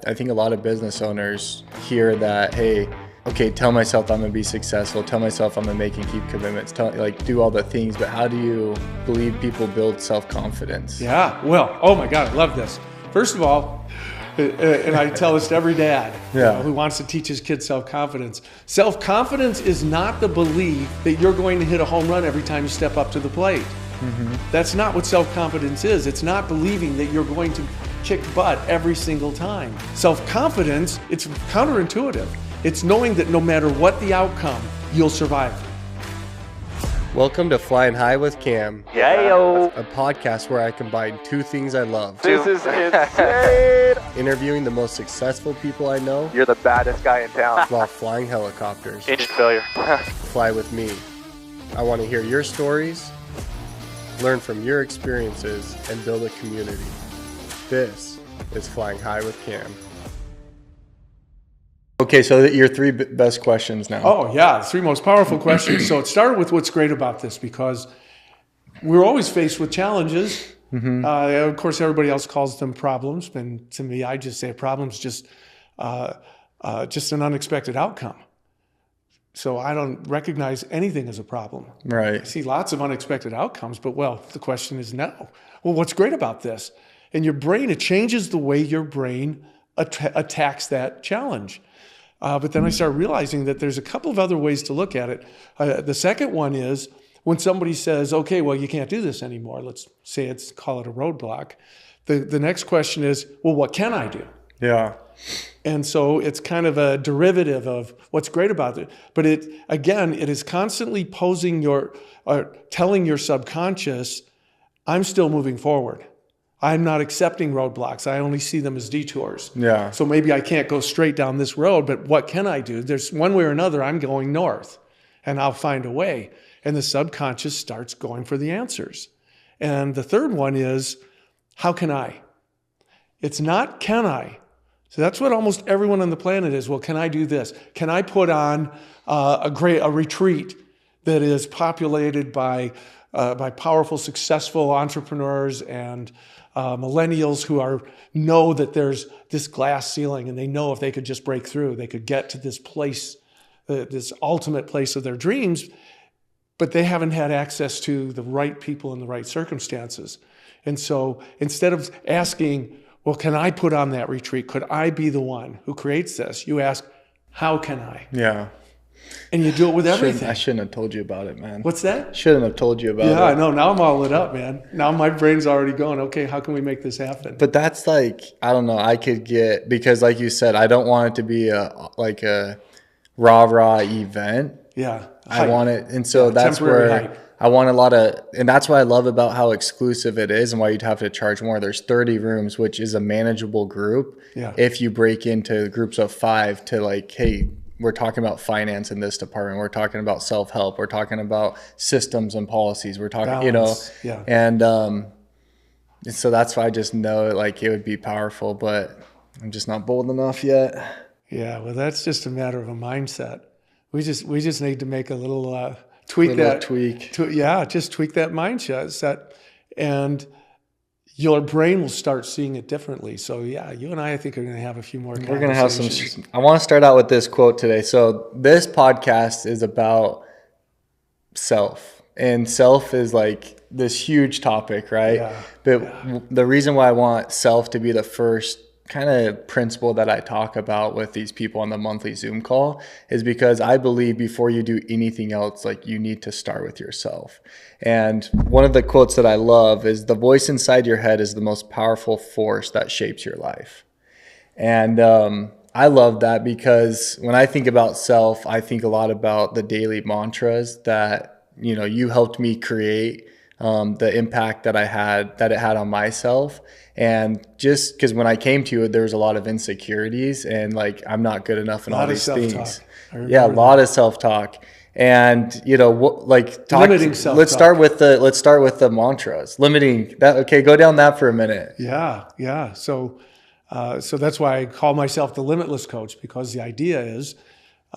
I think a lot of business owners hear that, hey, okay, tell myself I'm gonna be successful, tell myself I'm gonna make and keep commitments, do all the things, but how do you believe people build self-confidence? Yeah, well, oh my God, I love this. First of all, and I tell this to every dad who wants to teach his kids self-confidence. Self-confidence is not the belief that you're going to hit a home run every time you step up to the plate. Mm-hmm. That's not what self-confidence is. It's not believing that you're going to kick butt every single time. Self-confidence, it's counterintuitive. It's knowing that no matter what the outcome, you'll survive. Welcome to Flying High with Cam. Yayo. A podcast where I combine two things I love. This is insane. Interviewing the most successful people I know. You're the baddest guy in town. While flying helicopters. Engine failure. Fly with me. I want to hear your stories, learn from your experiences, and build a community. This is Flying High with Cam. Okay, so your three best questions now. Oh, yeah, the three most powerful questions. So it started with what's great about this, because we're always faced with challenges. Mm-hmm. Of course, everybody else calls them problems. And to me, I just say a problem's just an unexpected outcome. So I don't recognize anything as a problem. Right. I see lots of unexpected outcomes, but the question is no. Well, what's great about this? And your brain, it changes the way your brain attacks that challenge. But then I started realizing that there's a couple of other ways to look at it. The second one is when somebody says, okay, well, you can't do this anymore. Let's say call it a roadblock. The next question is, well, what can I do? Yeah. And so it's kind of a derivative of what's great about it. But it is constantly telling your subconscious, I'm still moving forward. I'm not accepting roadblocks. I only see them as detours. Yeah. So maybe I can't go straight down this road, but what can I do? There's one way or another, I'm going north, and I'll find a way. And the subconscious starts going for the answers. And the third one is, how can I? It's not can I. So that's what almost everyone on the planet is. Well, can I do this? Can I put on a retreat that is populated by powerful, successful entrepreneurs and millennials who know that there's this glass ceiling, and they know if they could just break through, they could get to this place, this ultimate place of their dreams, but they haven't had access to the right people in the right circumstances. And so instead of asking, well, can I put on that retreat? Could I be the one who creates this? You ask, how can I? Yeah. And you do it with everything. I shouldn't have told you about it, man. What's that? Shouldn't have told you about it. Yeah, I know. Now I'm all lit up, man. Now my brain's already going, okay, how can we make this happen? But that's like, I don't know, because like you said, I don't want it to be a rah-rah event. Yeah. I want it. And so that's where hype. I want and that's what I love about how exclusive it is and why you'd have to charge more. There's 30 rooms, which is a manageable group. Yeah. If you break into groups of 5 to like, hey, we're talking about finance in this department. We're talking about self-help. We're talking about systems and policies. We're talking, balance. Yeah. And so that's why I just know like it would be powerful, but I'm just not bold enough yet. Yeah. Well, that's just a matter of a mindset. We just need to make a little tweak. Just tweak that mindset, and your brain will start seeing it differently. So yeah, you and I think are going to have a few more conversations. We're going to have some. I want to start out with this quote today. So this podcast is about self, and self is like this huge topic, right? Yeah. But the reason why I want self to be the first kind of principle that I talk about with these people on the monthly Zoom call is because I believe before you do anything else, like you need to start with yourself. And one of the quotes that I love is, the voice inside your head is the most powerful force that shapes your life. And I love that because when I think about self, I think a lot about the daily mantras that, you helped me create, the impact that it had on myself. And just because when I came to you, there was a lot of insecurities and like, I'm not good enough in all these things. Yeah, a lot of self-talk. And limiting self-talk. Let's start with the mantras. Limiting that. Okay, go down that for a minute. Yeah. So that's why I call myself the limitless coach, because the idea is,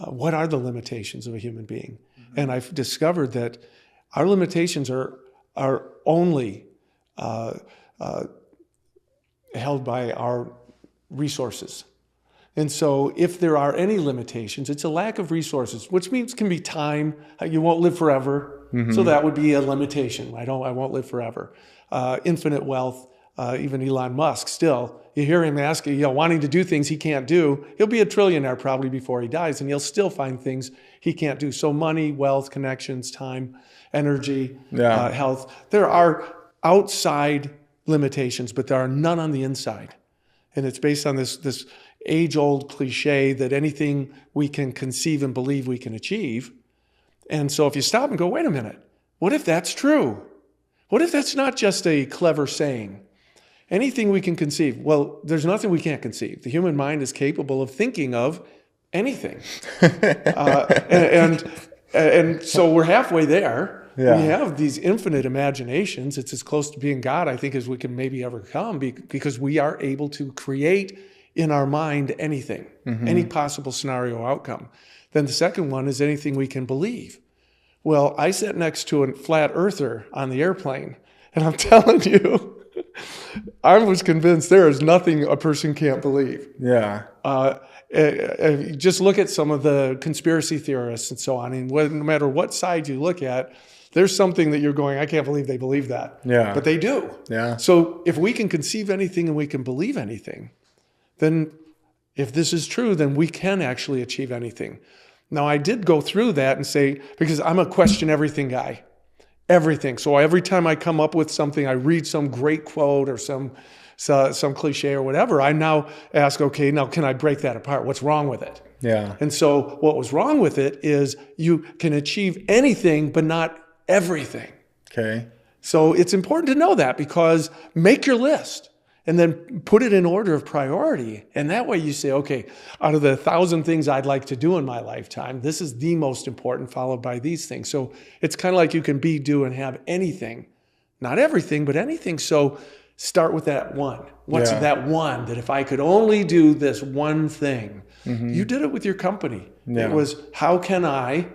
what are the limitations of a human being? Mm-hmm. And I've discovered that our limitations are only held by our resources. And so if there are any limitations, it's a lack of resources, which means can be time. You won't live forever. So that would be a limitation. I won't live forever. Infinite wealth, even Elon Musk still, you hear him asking, wanting to do things he can't do. He'll be a trillionaire probably before he dies, and he'll still find things he can't do. So money, wealth, connections, time, energy, health. There are outside limitations, but there are none on the inside. And it's based on this age-old cliche that anything we can conceive and believe we can achieve. And so if you stop and go, wait a minute, what if that's true? What if that's not just a clever saying? Anything we can conceive. Well, there's nothing we can't conceive. The human mind is capable of thinking of anything. And so we're halfway there. Yeah. We have these infinite imaginations. It's as close to being God, I think, as we can maybe ever come, because we are able to create in our mind anything, any possible scenario outcome. Then the second one is anything we can believe. Well, I sat next to a flat earther on the airplane, and I'm telling you, I was convinced there is nothing a person can't believe. Yeah. Just look at some of the conspiracy theorists and so on, and no matter what side you look at, there's something that you're going, I can't believe they believe that. Yeah. But they do. Yeah. So if we can conceive anything and we can believe anything, then if this is true, then we can actually achieve anything. Now, I did go through that and say, because I'm a question everything guy, everything. So every time I come up with something, I read some great quote or some cliche or whatever, I now ask, okay, now can I break that apart? What's wrong with it? Yeah. And so what was wrong with it is you can achieve anything, but not everything. Okay. So it's important to know that, because make your list and then put it in order of priority. And that way you say, okay, out of the 1,000 things I'd like to do in my lifetime, this is the most important, followed by these things. So it's kind of like you can be, do, and have anything. Not everything, but anything. So start with that one. What's that one that if I could only do this one thing? You did it with your company. Yeah. It was, how can I,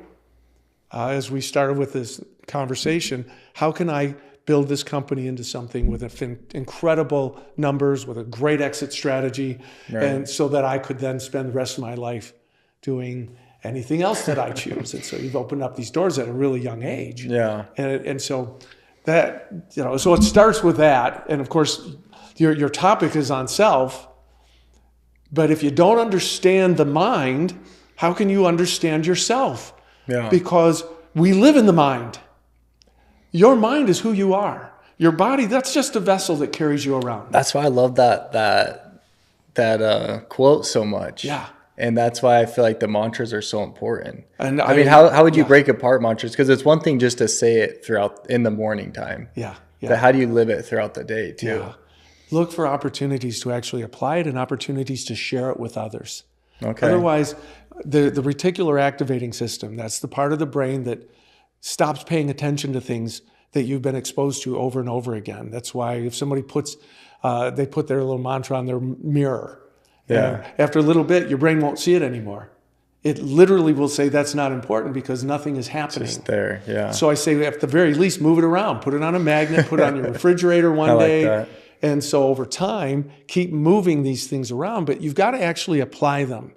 as we started with this conversation, how can I build this company into something with incredible numbers, with a great exit strategy, and so that I could then spend the rest of my life doing anything else that I choose. And so you've opened up these doors at a really young age. Yeah. And so that, so it starts with that. And of course, your topic is on self. But if you don't understand the mind, how can you understand yourself? Yeah. Because we live in the mind. Your mind is who you are. Your body, that's just a vessel that carries you around. That's why I love that quote so much. Yeah. And that's why I feel like the mantras are so important. And I mean, how would you break apart mantras? Because it's one thing just to say it in the morning time. Yeah. But how do you live it throughout the day too? Yeah. Look for opportunities to actually apply it and opportunities to share it with others. Okay. Otherwise, the reticular activating system, that's the part of the brain that stops paying attention to things that you've been exposed to over and over again. That's why if somebody they put their little mantra on their mirror, after a little bit, your brain won't see it anymore. It literally will say that's not important because nothing is happening. It's just there, yeah. So I say at the very least, move it around. Put it on a magnet, put it on your refrigerator one day. That. And so over time, keep moving these things around, but you've got to actually apply them.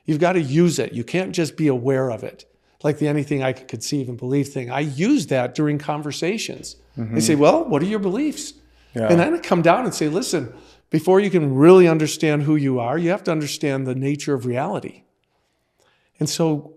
You've got to use it. You can't just be aware of it. Like the anything I can conceive and believe thing. I use that during conversations. They say, well, what are your beliefs? Yeah. And then I come down and say, listen, before you can really understand who you are, you have to understand the nature of reality. And so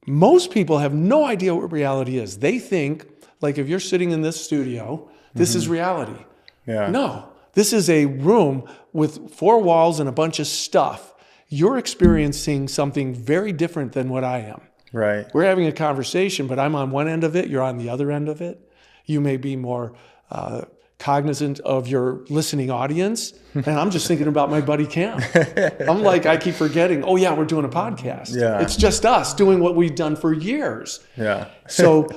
most people have no idea what reality is. They think, like if you're sitting in this studio, this is reality. Yeah. No, this is a room with 4 walls and a bunch of stuff. You're experiencing something very different than what I am. Right. We're having a conversation, but I'm on one end of it, you're on the other end of it. You may be more cognizant of your listening audience, and I'm just thinking about my buddy Cam. I'm like, I keep forgetting, oh yeah, we're doing a podcast. Yeah. It's just us doing what we've done for years. Yeah. So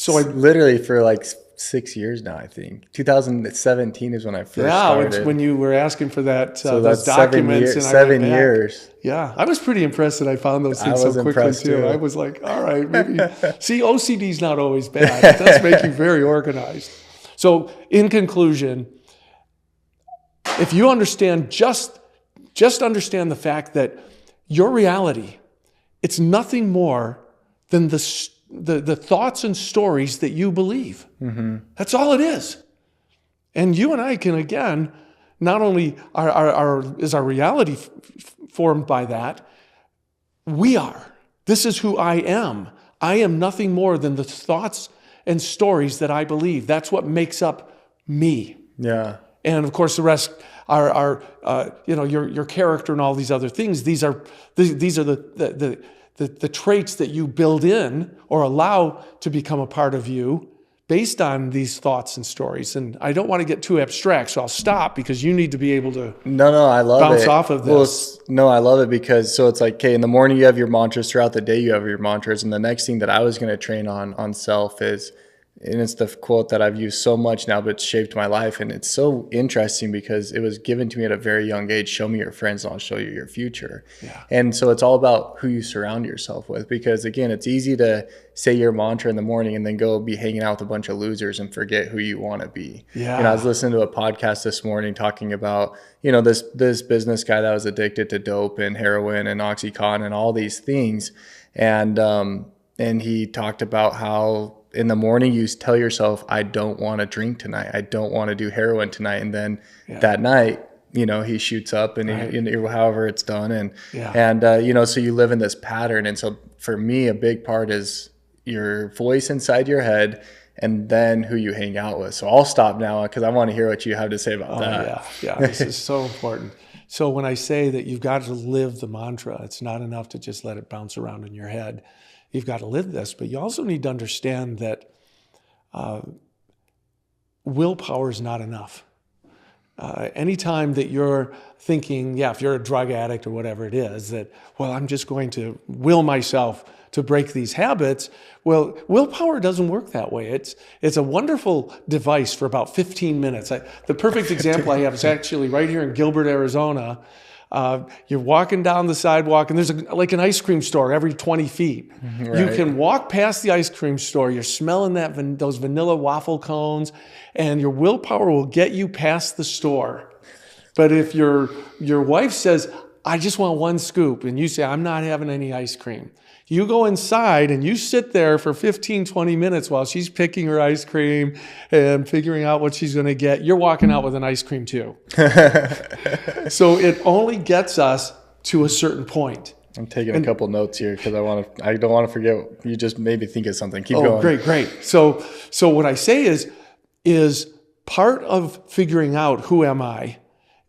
I literally for like 6 years now, I think. 2017 is when I first started. It's when you were asking for that, So those that's documents. 7 years. And 7 years. Yeah, I was pretty impressed that I found those things so quickly too. I was like, all right, maybe. See, OCD's not always bad. It does make you very organized. So in conclusion, if you understand just Just understand the fact that your reality, it's nothing more than the thoughts and stories that you believe. That's all it is. And you and I can, again, not only is our reality formed by that, we are. This is who I am. I am nothing more than the thoughts and stories that I believe. That's what makes up me. Yeah. And of course, the rest are your character and all these other things. These are the traits that you build in or allow to become a part of you based on these thoughts and stories. And I don't want to get too abstract, so I'll stop because you need to be able to I love bounce it. off of this. Well, no, I love it because so it's like, okay, in the morning you have your mantras, throughout the day you have your mantras, and the next thing that I was going to train on self is, and it's the quote that I've used so much now, but it's shaped my life. And it's so interesting because it was given to me at a very young age. Show me your friends and I'll show you your future. Yeah. And so it's all about who you surround yourself with, because again, it's easy to say your mantra in the morning and then go be hanging out with a bunch of losers and forget who you want to be. Yeah. I was listening to a podcast this morning talking about, this business guy that was addicted to dope and heroin and Oxycontin and all these things. And he talked about how in the morning you tell yourself, I don't want to drink tonight. I don't want to do heroin tonight. And then that night, he shoots up and however it's done. And so you live in this pattern. And so for me, a big part is your voice inside your head and then who you hang out with. So I'll stop now because I want to hear what you have to say about that. Yeah. This is so important. So when I say that you've got to live the mantra, it's not enough to just let it bounce around in your head. You've got to live this, but you also need to understand that willpower is not enough. Anytime that you're thinking, if you're a drug addict or whatever it is, that, I'm just going to will myself to break these habits. Well, willpower doesn't work that way. It's a wonderful device for about 15 minutes. The perfect example I have is actually right here in Gilbert, Arizona. You're walking down the sidewalk and there's like an ice cream store every 20 feet. Right. You can walk past the ice cream store. You're smelling those vanilla waffle cones and your willpower will get you past the store. But if your wife says, I just want one scoop, and you say, I'm not having any ice cream. You go inside and you sit there for 15, 20 minutes while she's picking her ice cream and figuring out what she's going to get. You're walking out with an ice cream too. So it only gets us to a certain point. I'm taking a couple notes here because I don't want to forget. You just made me think of something. Keep going. Great. So what I say is part of figuring out who am I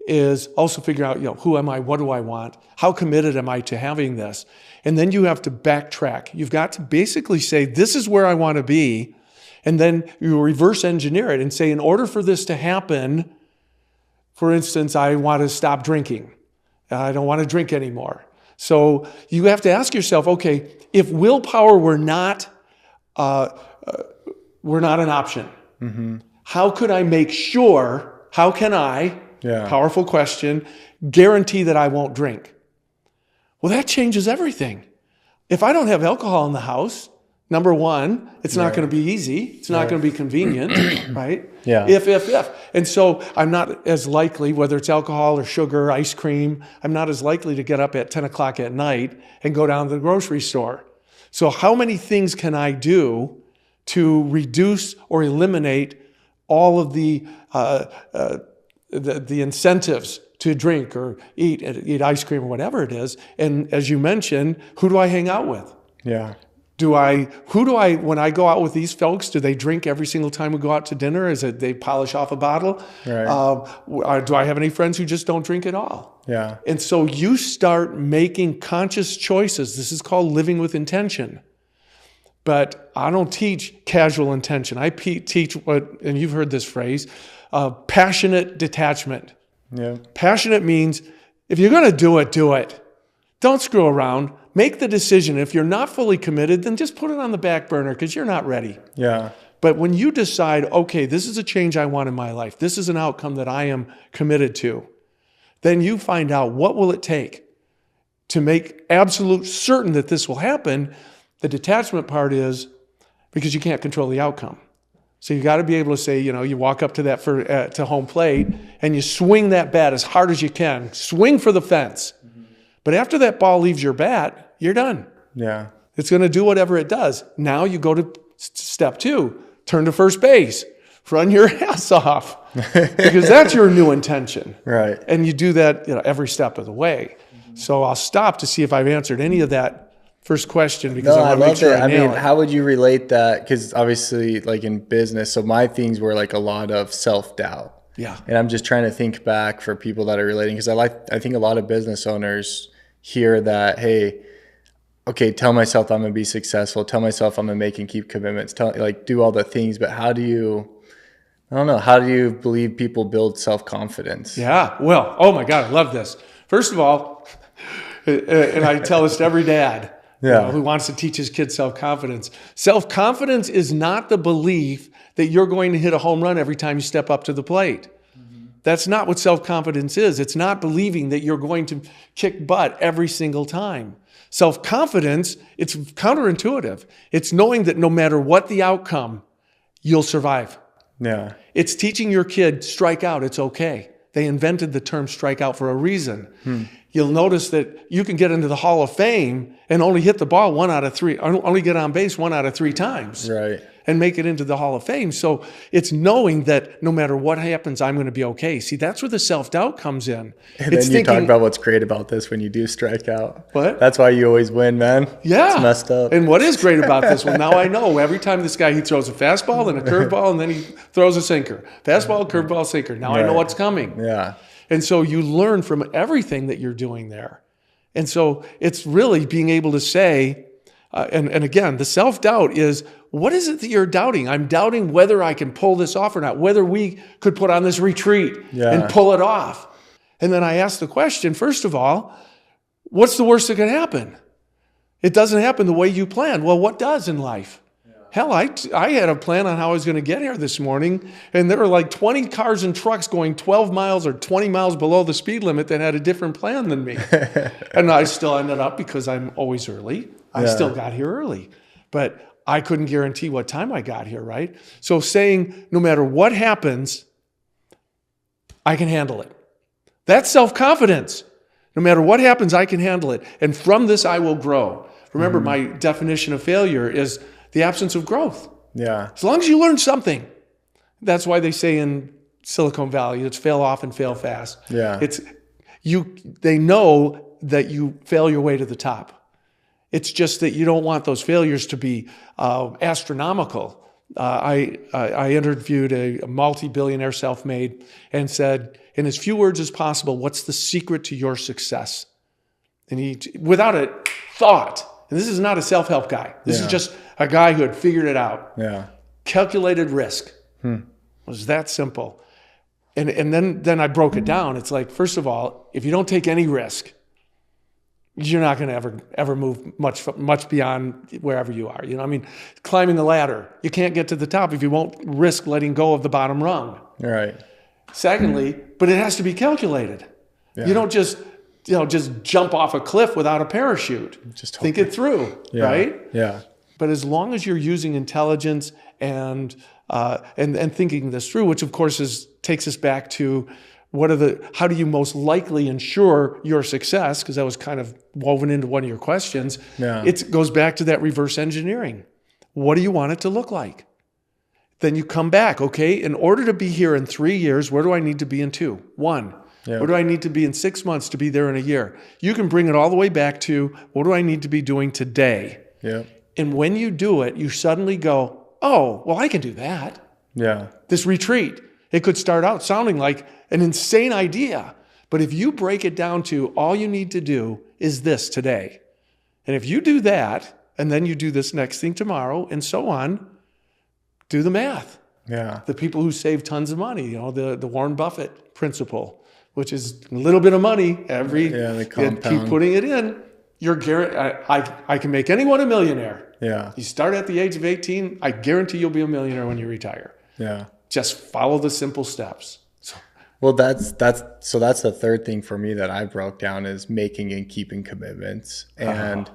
is also figure out, who am I? What do I want? How committed am I to having this? And then you have to backtrack. You've got to basically say, this is where I want to be. And then you reverse engineer it and say, in order for this to happen, for instance, I want to stop drinking. I don't want to drink anymore. So you have to ask yourself, okay, if willpower were not an option, how could I make sure, how can I, powerful question, guarantee that I won't drink? Well, that changes everything. If I don't have alcohol in the house, number one, it's not going to be easy. It's not going to be convenient, right? Yeah. If. And so I'm not as likely, whether it's alcohol or sugar, ice cream, I'm not as likely to get up at 10 o'clock at night and go down to the grocery store. So how many things can I do to reduce or eliminate all of the incentives to drink or eat ice cream or whatever it is? And as you mentioned, who do I hang out with? Yeah. When I go out with these folks, do they drink every single time we go out to dinner? Is it they polish off a bottle? Right. Do I have any friends who just don't drink at all? Yeah. And so you start making conscious choices. This is called living with intention. But I don't teach casual intention. I teach what, and you've heard this phrase, passionate detachment. Yeah. Passionate means if you're going to do it, do it. Don't screw around. Make the decision. If you're not fully committed, then just put it on the back burner because you're not ready. Yeah. But when you decide, okay, this is a change I want in my life, this is an outcome that I am committed to, then you find out what will it take to make absolute certain that this will happen. The detachment part is because you can't control the outcome. So you got to be able to say, you walk up to that to home plate and you swing that bat as hard as you can. Swing for the fence. But after that ball leaves your bat, you're done. Yeah. It's going to do whatever it does. Now you go to step 2, turn to first base, run your ass off, because that's your new intention. Right. And you do that every step of the way. So I'll stop to see if I've answered any of that first question, because I want to make sure I nail it. How would you relate that? Because obviously, like in business, so my things were like a lot of self-doubt. Yeah. And I'm just trying to think back for people that are relating, because I think a lot of business owners hear that, hey, okay, tell myself I'm going to be successful. Tell myself I'm going to make and keep commitments. Do all the things. But how do you believe people build self-confidence? Yeah. Well, oh my God, I love this. First of all, and I tell this to every dad who wants to teach his kids self-confidence. Self-confidence is not the belief that you're going to hit a home run every time you step up to the plate. That's not what self-confidence is. It's not believing that you're going to kick butt every single time. Self-confidence, it's counterintuitive. It's knowing that no matter what the outcome, you'll survive. Yeah. It's teaching your kid, strike out, it's okay. They invented the term strike out for a reason. You'll notice that you can get into the Hall of Fame and only hit the ball 1 out of 3, only get on base 1 out of 3 times. Right. And make it into the Hall of Fame. So it's knowing that no matter what happens, I'm going to be okay. See, that's where the self-doubt comes in. And then you talk about what's great about this when you do strike out. What? That's why you always win, man. Yeah. It's messed up. And what is great about this? Well, now I know every time this guy, he throws a fastball and a curveball, and then he throws a sinker. Fastball, curveball, sinker. Now I know what's coming. Yeah. And so you learn from everything that you're doing there. And so it's really being able to say, and again, the self-doubt is, what is it that you're doubting? I'm doubting whether I can pull this off or not, whether we could put on this retreat and pull it off. And then I ask the question, first of all, what's the worst that can happen? It doesn't happen the way you planned. Well, what does in life? Hell, I had a plan on how I was going to get here this morning, and there were like 20 cars and trucks going 12 miles or 20 miles below the speed limit that had a different plan than me. And I still ended up, because I'm always early, I still got here early. But I couldn't guarantee what time I got here, right? So saying, no matter what happens, I can handle it. That's self-confidence. No matter what happens, I can handle it. And from this, I will grow. Remember, my definition of failure is the absence of growth. Yeah. As long as you learn something. That's why they say in Silicon Valley, it's fail often, fail fast. Yeah. They know that you fail your way to the top. It's just that you don't want those failures to be astronomical. I interviewed a multi-billionaire self-made and said, in as few words as possible, what's the secret to your success? And he, without a thought, and this is not a self-help guy. This is just a guy who had figured it out. Yeah. Calculated risk. It was that simple. And then I broke it down. It's like, first of all, if you don't take any risk, you're not going to ever move much beyond wherever you are. You know, I mean, climbing a ladder, you can't get to the top if you won't risk letting go of the bottom rung. Right. Secondly, but it has to be calculated. You don't just jump off a cliff without a parachute. Just think it through, right? Yeah. But as long as you're using intelligence and thinking this through, which of course takes us back to how do you most likely ensure your success? Because that was kind of woven into one of your questions. Yeah. It goes back to that reverse engineering. What do you want it to look like? Then you come back, okay, in order to be here in 3 years, where do I need to be in 2? 1. Yeah. Where do I need to be in 6 months to be there in a year? You can bring it all the way back to, what do I need to be doing today? Yeah. And when you do it, you suddenly go, oh, well, I can do that. Yeah. This retreat, it could start out sounding like an insane idea. But if you break it down to all you need to do is this today. And if you do that, and then you do this next thing tomorrow, and so on, do the math. Yeah. The people who save tons of money, the Warren Buffett principle, which is a little bit of money the compound. Keep putting it in. You're I can make anyone a millionaire. Yeah. You start at the age of 18, I guarantee you'll be a millionaire when you retire. Yeah. Just follow the simple steps. Well, that's the third thing for me that I broke down is making and keeping commitments. And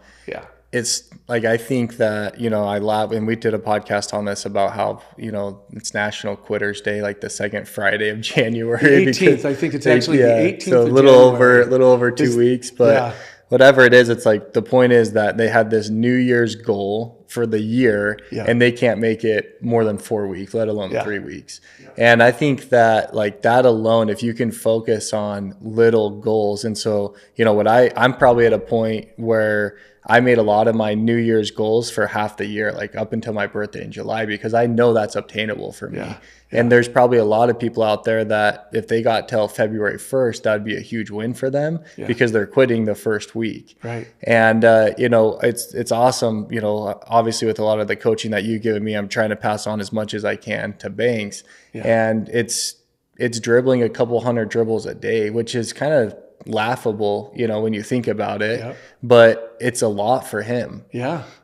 it's like, I think that, I laugh, and we did a podcast on this about how, it's National Quitters Day, like the second Friday of January. The 18th, I think it's actually the 18th so of a little January. over 2 weeks, but whatever it is, it's like, the point is that they had this New Year's goal for the year, and they can't make it more than 4 weeks, let alone 3 weeks. And I think that, like, that alone, if you can focus on little goals. And so, I'm probably at a point where I made a lot of my New Year's goals for half the year, like up until my birthday in July, because I know that's obtainable for me. And there's probably a lot of people out there that if they got till February 1st, that'd be a huge win for them because they're quitting the first week. Right. And, it's awesome. Obviously with a lot of the coaching that you've given me, I'm trying to pass on as much as I can to Banks. And it's dribbling a couple hundred dribbles a day, which is kind of laughable, when you think about it, but it's a lot for him.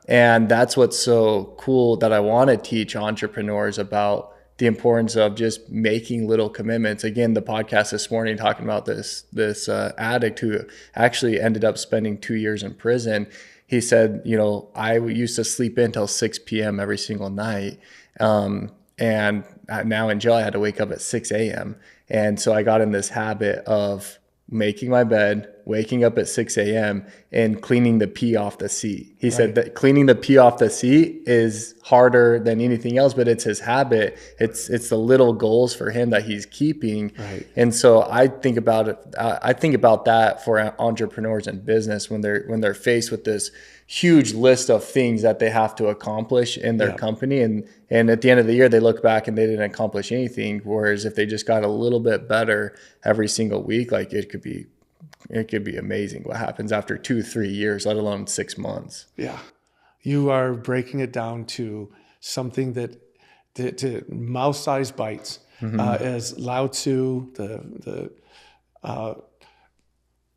And that's what's so cool that I want to teach entrepreneurs about the importance of just making little commitments. Again, the podcast this morning talking about this addict who actually ended up spending 2 years in prison. He said, I used to sleep in till 6 p.m. every single night. And now in jail, I had to wake up at 6 a.m. And so I got in this habit of making my bed, waking up at 6 a.m. and cleaning the pee off the seat. He said that cleaning the pee off the seat is harder than anything else, but it's his habit. It's the little goals for him that he's keeping. And so I think about it. I think about that for entrepreneurs in business when they're faced with this huge list of things that they have to accomplish in their company. And at the end of the year, they look back and they didn't accomplish anything. Whereas if they just got a little bit better every single week, like it could be amazing what happens after 2-3 years, let alone 6 months. Yeah. You are breaking it down to something that to mouse-sized bites. As Lao Tzu, the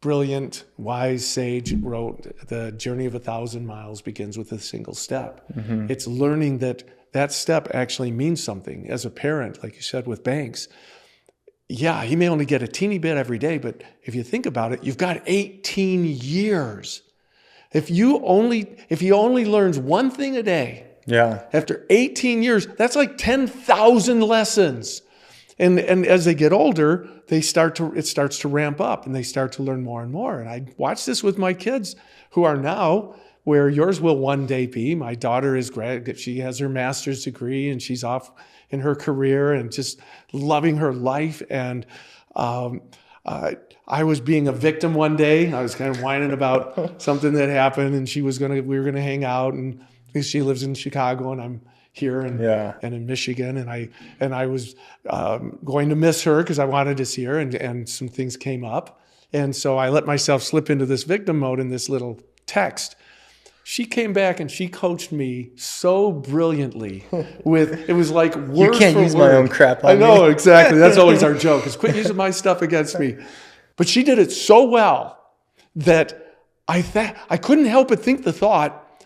brilliant, wise sage wrote, the journey of 1,000 miles begins with a single step. It's learning that step actually means something. As a parent, like you said with Banks, he may only get a teeny bit every day, but if you think about it, you've got 18 years. If he only learns one thing a day, after 18 years, that's like 10,000 lessons. And as they get older, it starts to ramp up and they start to learn more and more. And I watch this with my kids who are now where yours will one day be. My daughter she has her master's degree and she's off in her career and just loving her life. And I was being a victim one day. I was kind of whining about something that happened and we were gonna hang out, and she lives in Chicago and I'm here and in Michigan, and I was going to miss her because I wanted to see her, and some things came up, and so I let myself slip into this victim mode in this little text. She came back and she coached me so brilliantly it was like word for word. You can't use my own crap on I know, me. exactly. That's always our joke, is quit using my stuff against me. But she did it so well that I couldn't help but think the thought,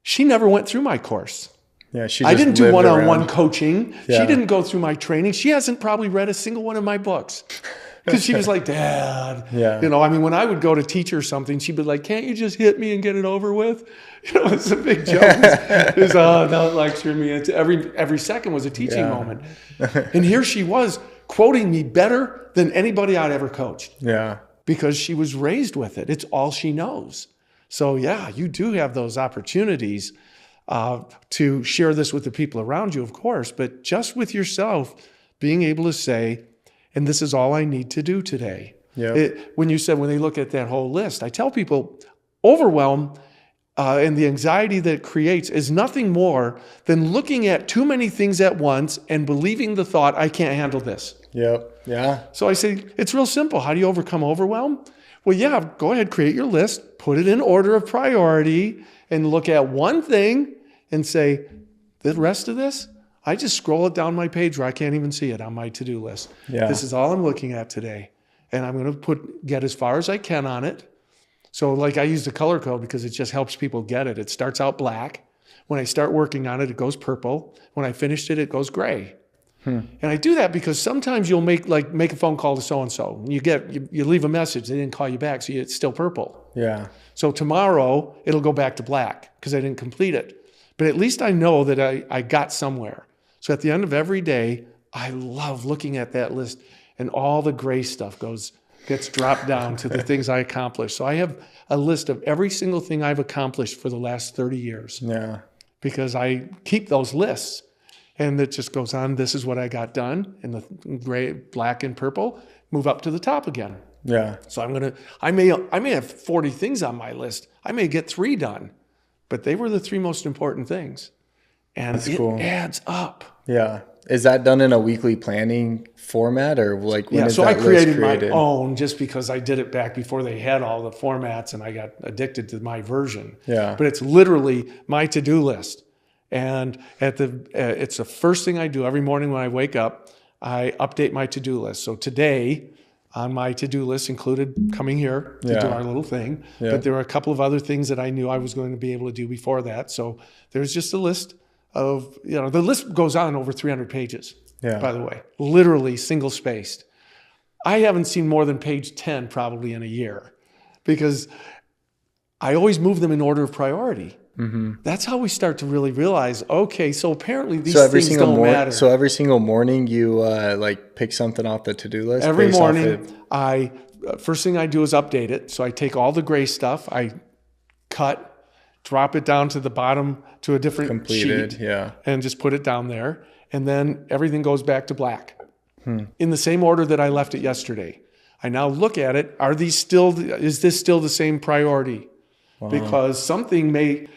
she never went through my course. I didn't do one-on-one coaching. She didn't go through my training. She hasn't probably read a single one of my books. Because she was like, Dad, when I would go to teach her something, she'd be like, can't you just hit me and get it over with? It's a big joke. Don't lecture me. It's every second was a teaching moment. And here she was quoting me better than anybody I'd ever coached. Because she was raised with it. It's all she knows. So you do have those opportunities to share this with the people around you, of course, but just with yourself, being able to say, and this is all I need to do today. When they look at that whole list, I tell people overwhelm and the anxiety that it creates is nothing more than looking at too many things at once and believing the thought, I can't handle this. So I say, it's real simple. How do you overcome overwhelm? Well, go ahead, create your list, put it in order of priority, and look at one thing and say, the rest of this, I just scroll it down my page where I can't even see it on my to-do list. This is all I'm looking at today. And I'm going to get as far as I can on it. So like I use the color code because it just helps people get it. It starts out black. When I start working on it, it goes purple. When I finished it, it goes gray. And I do that because sometimes you'll make a phone call to so-and-so. You leave a message. They didn't call you back, so it's still purple. Yeah. So tomorrow it'll go back to black because I didn't complete it. But at least I know that I got somewhere. So at the end of every day, I love looking at that list, and all the gray stuff gets dropped down to the things I accomplished. So I have a list of every single thing I've accomplished for the last 30 years. Yeah. Because I keep those lists, and it just goes on. This is what I got done in the gray, black, and purple. Move up to the top again. Yeah. So I may have 40 things on my list. I may get 3 done, but they were the 3 most important things, and That's it cool. adds up. Yeah. Is that done in a weekly planning format, or like when is so that I created list created? my own just because I did it back before they had all the formats, and I got addicted to my version. Yeah. But it's literally my to-do list, and it's the first thing I do every morning when I wake up. I update my to-do list. So today, on my to-do list included coming here to do our little thing, but there were a couple of other things that I knew I was going to be able to do before that. So there's just a list of, the list goes on over 300 pages, by the way, literally single spaced. I haven't seen more than page 10 probably in a year because I always move them in order of priority. Mm-hmm. That's how we start to really realize, okay, so apparently these things don't matter. So every single morning you pick something off the to-do list? Every morning, first thing I do is update it. So I take all the gray stuff, I cut, drop it down to the bottom to a different sheet, and just put it down there. And then everything goes back to black in the same order that I left it yesterday. I now look at it. Is this still the same priority? Wow. Because something may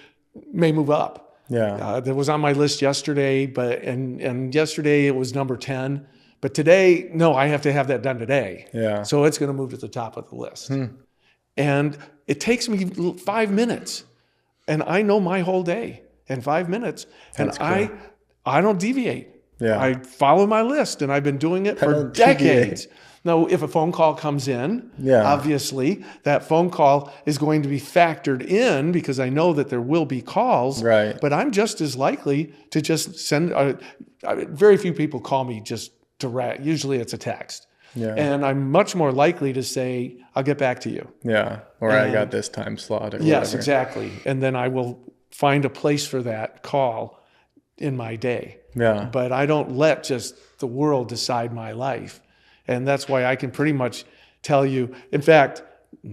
move up. Yeah. That was on my list yesterday, and yesterday it was number 10. But today, no, I have to have that done today. Yeah. So it's going to move to the top of the list. And it takes me 5 minutes. And I know my whole day in 5 minutes. That's and cool. I don't deviate. Yeah. I follow my list, and I've been doing it for decades. Now, if a phone call comes in, obviously that phone call is going to be factored in because I know that there will be calls. Right. But I'm just as likely to just send. Very few people call me just direct. Usually it's a text. Yeah. And I'm much more likely to say, I'll get back to you. Yeah. Or I got this time slot. Or yes, whatever. Exactly. And then I will find a place for that call in my day. Yeah. But I don't let just the world decide my life. And that's why I can pretty much tell you, in fact,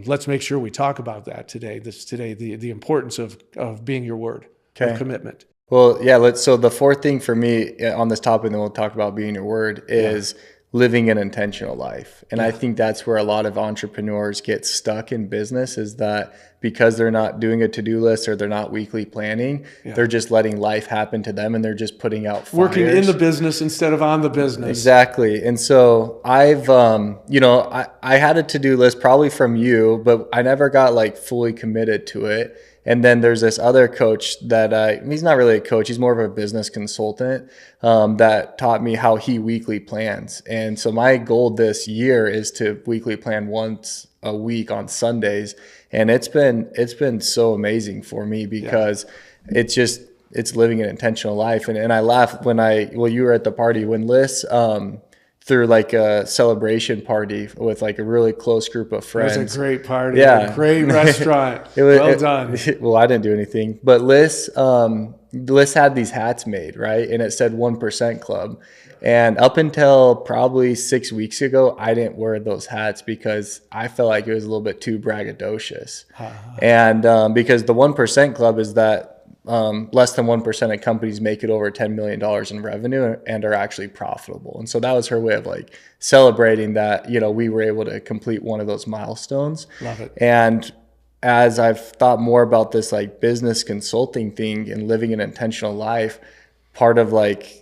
let's make sure we talk about that today. The importance of being your word, of commitment. Well, yeah, so the fourth thing for me on this topic, and then we'll talk about being your word, is living an intentional life. And I think that's where a lot of entrepreneurs get stuck in business, is that because they're not doing a to-do list or they're not weekly planning, they're just letting life happen to them, and they're just putting out fires. Working in the business instead of on the business. Exactly. And so I've, I had a to-do list probably from you, but I never got fully committed to it. And then there's this other coach that he's not really a coach. He's more of a business consultant that taught me how he weekly plans. And so my goal this year is to weekly plan once a week on Sundays. And it's been so amazing for me because it's living an intentional life. And I laughed when you were at the party when Liz through a celebration party with a really close group of friends. It was a great party. Yeah. A great restaurant. Well done. Well, I didn't do anything, but Liz had these hats made, right? And it said 1% Club. And up until probably 6 weeks ago, I didn't wear those hats because I felt like it was a little bit too braggadocious. And because the 1% Club is that less than 1% of companies make it over $10 million in revenue and are actually profitable. And so that was her way of celebrating that, we were able to complete one of those milestones. Love it. And as I've thought more about this business consulting thing and living an intentional life, part of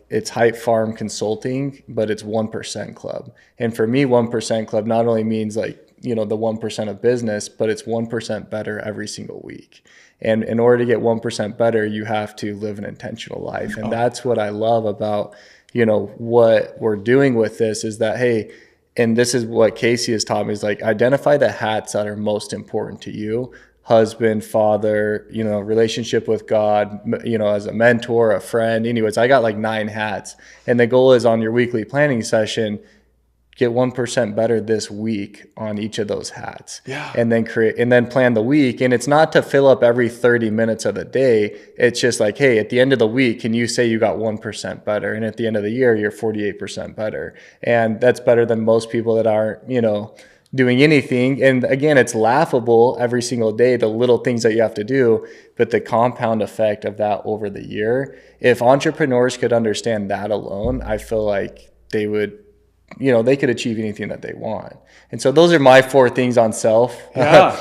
it's Hype Farm Consulting, but it's 1% Club. And for me, 1% Club not only means the 1% of business, but it's 1% better every single week. And in order to get 1% better, you have to live an intentional life. And that's what I love about, what we're doing with this is that, hey, and this is what Casey has taught me is identify the hats that are most important to you. husband, father, relationship with God, as a mentor, a friend. Anyways, I got like 9 hats. And the goal is on your weekly planning session, get 1% better this week on each of those hats. Yeah. And then plan the week. And it's not to fill up every 30 minutes of the day. It's just like, hey, at the end of the week, can you say you got 1% better? And at the end of the year, you're 48% better. And that's better than most people that aren't, doing anything. And again, it's laughable every single day, the little things that you have to do, but the compound effect of that over the year, if entrepreneurs could understand that alone, I feel like they would, they could achieve anything that they want. And so those are my 4 things on self. Yeah.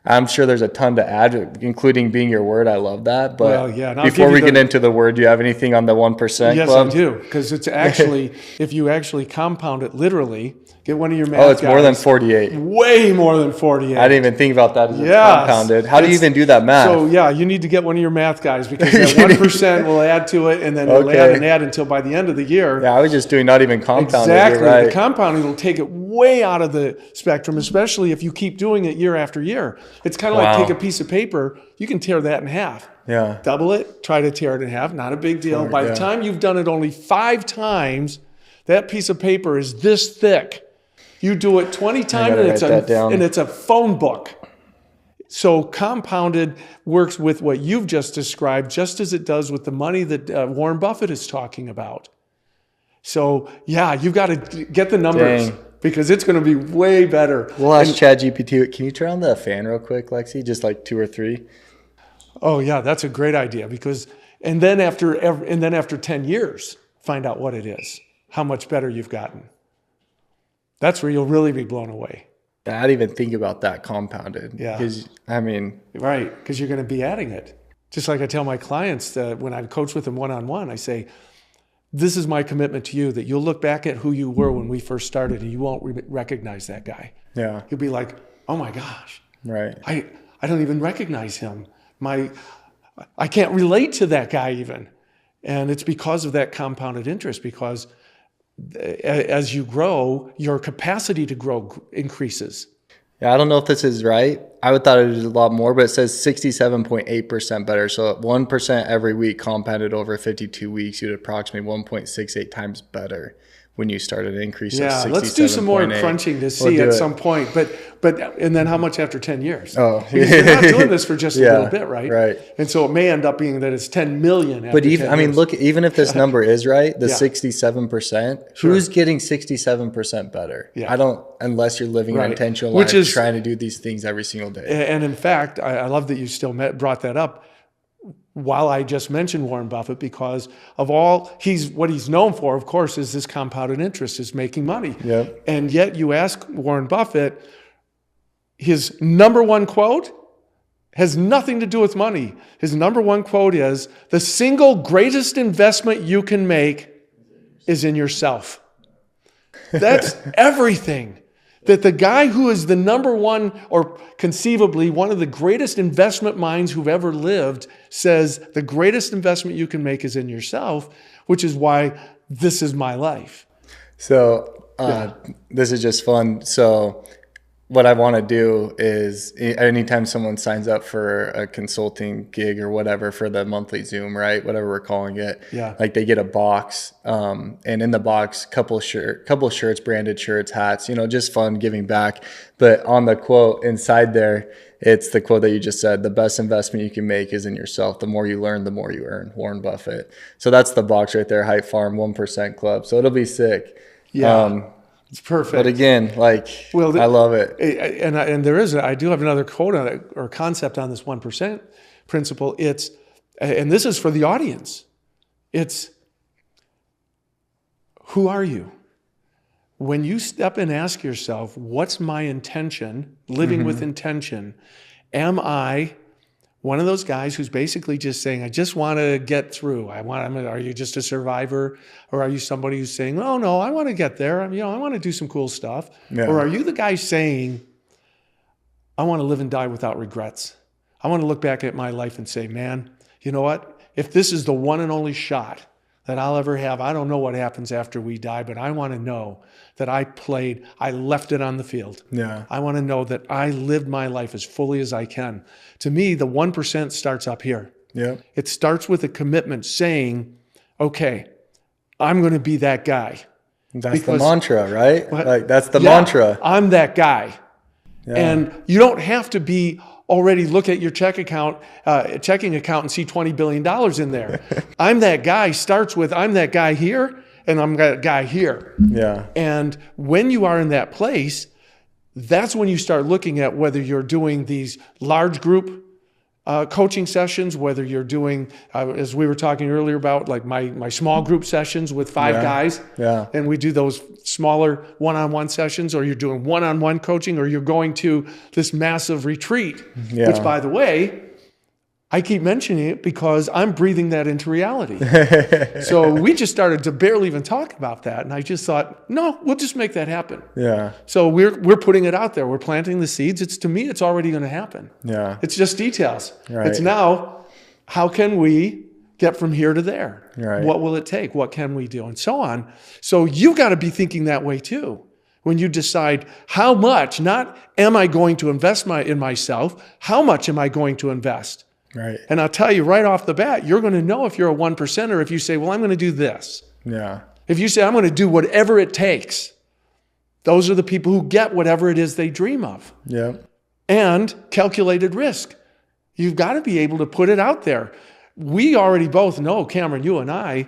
I'm sure there's a ton to add, including being your word. I love that. But before we get into the word, do you have anything on the 1% Yes, club? I do. Because it's actually, if you actually compound it literally, get one of your math guys. It's more than 48. Way more than 48. I didn't even think about that as it's compounded. How do you even do that math? So you need to get one of your math guys, because that 1% will add to it, and then it'll add and add until by the end of the year. Yeah, I was just doing not even compounded. Exactly. Right. The compounding will take it way out of the spectrum, especially if you keep doing it year after year. It's kind of like take a piece of paper, you can tear that in half. Yeah. Double it, try to tear it in half, not a big deal. By the time you've done it only 5 times, that piece of paper is this thick. You do it 20 times and it's a phone book. So compounded works with what you've just described, just as it does with the money that Warren Buffett is talking about. So you've got to get the numbers because it's going to be way better. We'll ask ChatGPT, can you turn on the fan real quick, Lexi? Just like 2 or 3. Oh yeah, that's a great idea, and then after 10 years, find out what it is, how much better you've gotten. That's where you'll really be blown away. I didn't even think about that compounded. Yeah. Right, because you're going to be adding it. Just like I tell my clients that when I coach with them one-on-one, I say, this is my commitment to you, that you'll look back at who you were when we first started and you won't recognize that guy. Yeah. You'll be like, oh my gosh. Right. I don't even recognize him. I can't relate to that guy even. And it's because of that compounded interest, because as you grow, your capacity to grow increases. Yeah, I don't know if this is right. I would thought it was a lot more, but it says 67.8% better. So 1% every week compounded over 52 weeks, you'd approximately 1.68 times better when you started an increase of 67.8. Let's do some more crunching to see at some point. But and then how much after 10 years? Oh, because you're not doing this for just a little bit, right? Right. And so it may end up being that it's 10 million. But look, even if this number is right, the 67%, who's getting 67% better? Yeah. Unless you're living an intentional life, trying to do these things every single day. And in fact, I love that you still brought that up. While I just mentioned Warren Buffett, because of what he's known for, of course, is this compounded interest, is making money. Yep. And yet you ask Warren Buffett, his number one quote has nothing to do with money. His number one quote is, the single greatest investment you can make is in yourself. That's everything. That the guy who is the number one, or conceivably one of the greatest investment minds who've ever lived, says the greatest investment you can make is in yourself, which is why this is my life. So this is just fun. So what I want to do is anytime someone signs up for a consulting gig or whatever for the monthly Zoom, right? Whatever we're calling it. Yeah. Like they get a box, and in the box, couple shirts, branded shirts, hats, just fun, giving back. But on the quote inside there, it's the quote that you just said, the best investment you can make is in yourself. The more you learn, the more you earn. Warren Buffett. So that's the box right there, Hype Farm 1% Club. So it'll be sick. Yeah. It's perfect. But again, I love it. And I do have another quote on it, or concept on this 1% principle. And this is for the audience. It's, who are you? When you step and ask yourself, what's my intention, living with intention, am I one of those guys who's basically just saying, I just want to get through. Are you just a survivor? Or are you somebody who's saying, oh no, I want to get there. I want to do some cool stuff. Yeah. Or are you the guy saying, I want to live and die without regrets. I want to look back at my life and say, man, you know what? If this is the one and only shot that I'll ever have. I don't know what happens after we die, but I want to know that I left it on the field. Yeah. I want to know that I lived my life as fully as I can. To me, the 1% starts up here. Yeah. It starts with a commitment saying, okay, I'm going to be that guy. That's the mantra, right? Like that's the Yeah, mantra. I'm that guy. Yeah. And you don't have to be already look at your checking account and see $20 billion in there. I'm that guy starts with, I'm that guy here and I'm that guy here. Yeah. And when you are in that place, that's when you start looking at whether you're doing these large group coaching sessions, whether you're doing, as we were talking earlier about, like my small group sessions with 5 guys. Yeah. And we do those smaller one-on-one sessions, or you're doing one-on-one coaching, or you're going to this massive retreat, which, by the way, I keep mentioning it because I'm breathing that into reality. So we just started to barely even talk about that. And I just thought, no, we'll just make that happen. Yeah. So we're putting it out there. We're planting the seeds. To me, it's already going to happen. Yeah. It's just details. Right. It's now, how can we get from here to there? Right. What will it take? What can we do? And so on. So you've got to be thinking that way too. When you decide how much, not am I going to invest in myself, how much am I going to invest? Right. And I'll tell you right off the bat, you're going to know if you're a 1%er if you say, well, I'm going to do this. Yeah. If you say, I'm going to do whatever it takes, those are the people who get whatever it is they dream of. Yeah. And calculated risk. You've got to be able to put it out there. We already both know, Cameron, you and I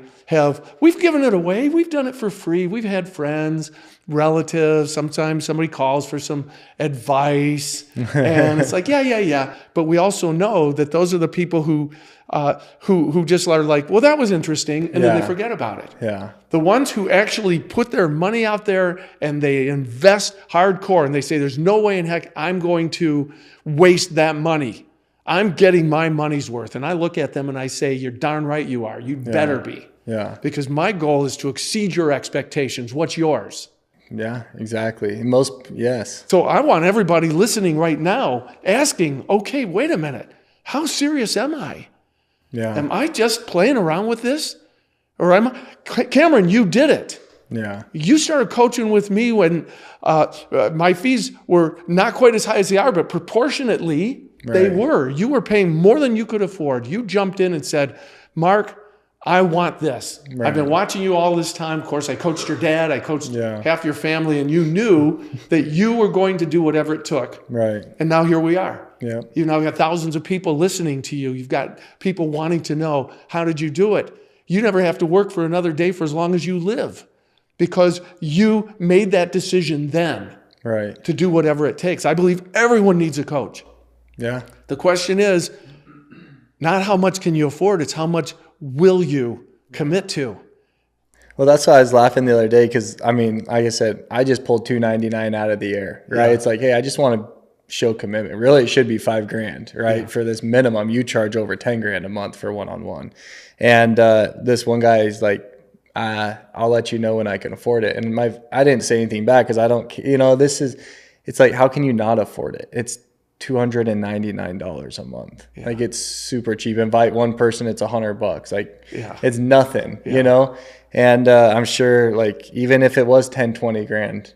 we've given it away. We've done it for free. We've had friends, relatives. Sometimes somebody calls for some advice and it's like, yeah. But we also know that those are the people who just are like, well, that was interesting. And then they forget about it. Yeah. The ones who actually put their money out there and they invest hardcore and they say, there's no way in heck I'm going to waste that money. I'm getting my money's worth. And I look at them and I say, you're darn right you are. You better be. Yeah. Because my goal is to exceed your expectations. What's yours? Yeah, exactly. Yes. So I want everybody listening right now asking, okay, wait a minute. How serious am I? Yeah. Am I just playing around with this? Or Cameron, you did it. Yeah. You started coaching with me when my fees were not quite as high as they are, but proportionately they were. You were paying more than you could afford. You jumped in and said, Mark, I want this. Right. I've been watching you all this time. Of course, I coached your dad. I coached half your family. And you knew that you were going to do whatever it took. Right. And now here we are. Yeah. You've now got thousands of people listening to you. You've got people wanting to know, how did you do it? You never have to work for another day for as long as you live because you made that decision then to do whatever it takes. I believe everyone needs a coach. Yeah. The question is not how much can you afford, it's how much will you commit to? Well, that's why I was laughing the other day because, I mean, like I said, I just pulled $299 out of the air, right? Yeah. It's like, hey, I just want to show commitment. Really, it should be $5,000, right? Yeah. For this minimum, you charge over $10,000 a month for one-on-one. And this one guy is like, I'll let you know when I can afford it. And I didn't say anything back because I don't, it's like, how can you not afford it? It's $299 a month. Yeah. Like it's super cheap. Invite one person, it's $100. Like it's nothing, And I'm sure like even if it was 10, 20 grand,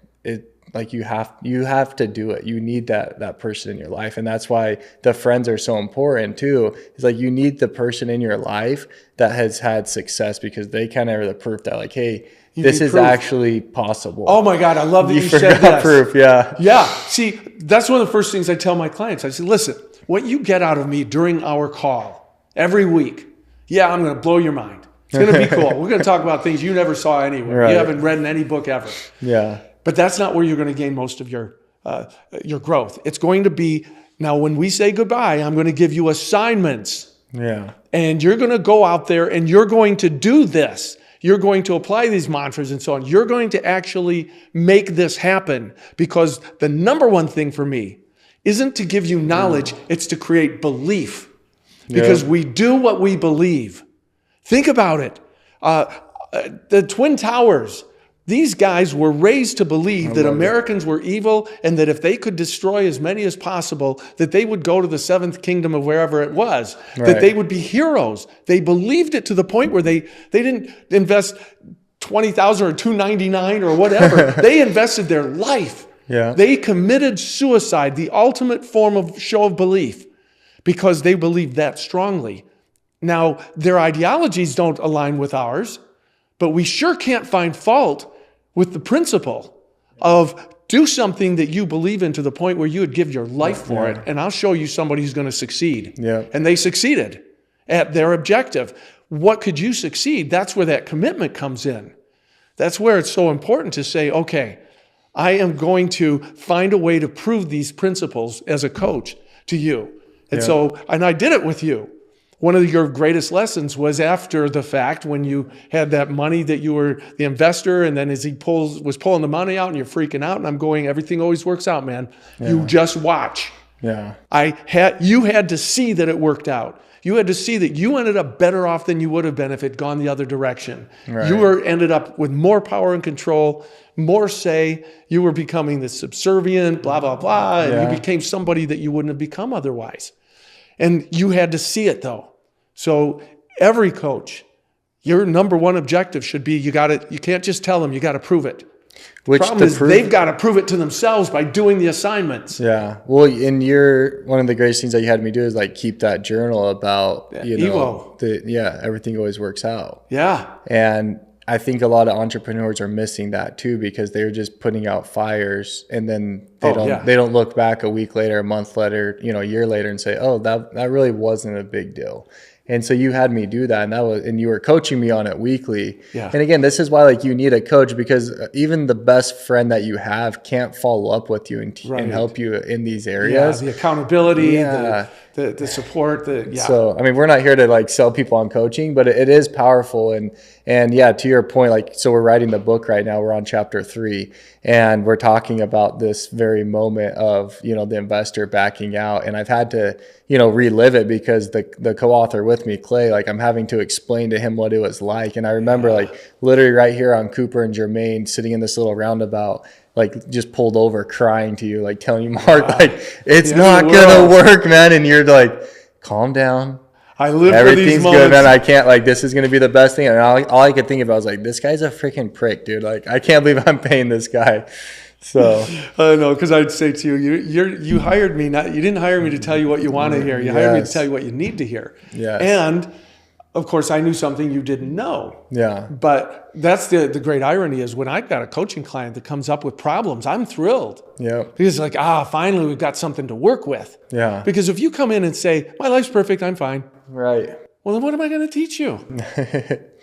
like you have to do it. You need that person in your life. And that's why the friends are so important too. It's like you need the person in your life that has had success because they kind of are the proof that like, hey, this is actually possible. Oh my God, I love that you said this. Proof, yeah. Yeah. See, that's one of the first things I tell my clients. I say, listen, what you get out of me during our call every week, I'm going to blow your mind. It's going to be cool. We're going to talk about things you never saw anywhere. Right. You haven't read in any book ever. Yeah. But that's not where you're going to gain most of your growth. It's going to be, now when we say goodbye, I'm going to give you assignments. Yeah. And you're going to go out there and you're going to do this. You're going to apply these mantras and so on. You're going to actually make this happen because the number one thing for me isn't to give you knowledge, it's to create belief. Because we do what we believe. Think about it. The Twin Towers, These guys were raised to believe that Americans were evil and that if they could destroy as many as possible, that they would go to the seventh kingdom of wherever it was, that they would be heroes. They believed it to the point where they didn't invest 20,000 or 299 or whatever. They invested their life. Yeah. They committed suicide, the ultimate form of show of belief, because they believed that strongly. Now, their ideologies don't align with ours, but we sure can't find fault with the principle of do something that you believe in to the point where you would give your life for it, and I'll show you somebody who's going to succeed. Yeah. And they succeeded at their objective. What could you succeed? That's where that commitment comes in. That's where it's so important to say, okay, I am going to find a way to prove these principles as a coach to you. And and I did it with you. One of your greatest lessons was after the fact when you had that money that you were the investor, and then as he was pulling the money out and you're freaking out, and I'm going, everything always works out, man. Yeah. You just watch. Yeah. You had to see that it worked out. You had to see that you ended up better off than you would have been if it had gone the other direction. Right. You ended up with more power and control, more say. You were becoming the subservient, blah, blah, blah. And you became somebody that you wouldn't have become otherwise. And you had to see it though. So every coach, your number one objective should be you can't just tell them, you got to prove it. The problem is they've got to prove it to themselves by doing the assignments. Yeah. Well, one of the greatest things that you had me do is like keep that journal about, everything always works out. Yeah. And I think a lot of entrepreneurs are missing that too, because they're just putting out fires and then they don't look back a week later, a month later, a year later and say, oh, that really wasn't a big deal. And so you had me do that, and you were coaching me on it weekly. Yeah. And again, this is why you need a coach, because even the best friend that you have can't follow up with you and help you in these areas. Yeah, the accountability, the support. So, I mean, we're not here to sell people on coaching, but it is powerful. And yeah, to your point, so we're writing the book right now. We're on chapter 3, and we're talking about this very moment of, the investor backing out. And I've had to, relive it because the co-author with me, Clay, I'm having to explain to him what it was like. And I remember literally right here on Cooper and Germain, sitting in this little roundabout, just pulled over crying to you, telling you, Mark, it's not going to work, man. And you're calm down. I live Everything's good, man. I can't, this is going to be the best thing. And all I could think about was this guy's a freaking prick, dude. I can't believe I'm paying this guy. So I know, because I'd say to you, you hired me, you didn't hire me to tell you what you want to hear. You hired me to tell you what you need to hear. Yes. And of course, I knew something you didn't know. Yeah. But that's the great irony is when I've got a coaching client that comes up with problems, I'm thrilled. Yeah. Because finally we've got something to work with. Yeah. Because if you come in and say, my life's perfect, I'm fine. Right. Well, then what am I going to teach you?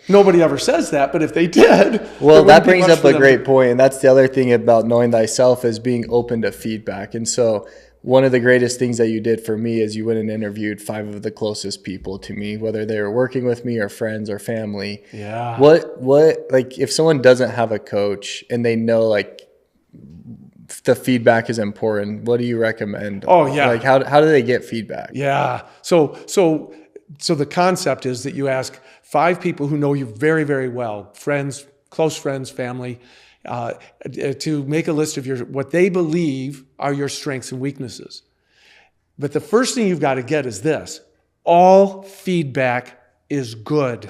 Nobody ever says that, but if they did. Well, that brings up a great point. And that's the other thing about knowing thyself is being open to feedback. And so one of the greatest things that you did for me is you went and interviewed 5 of the closest people to me, whether they were working with me or friends or family. Yeah. What if someone doesn't have a coach and they know the feedback is important, what do you recommend? Oh yeah. How do they get feedback? Yeah. So the concept is that you ask 5 people who know you very, very well, friends, close friends, family, to make a list of what they believe are your strengths and weaknesses. But the first thing you've got to get is this: all feedback is good.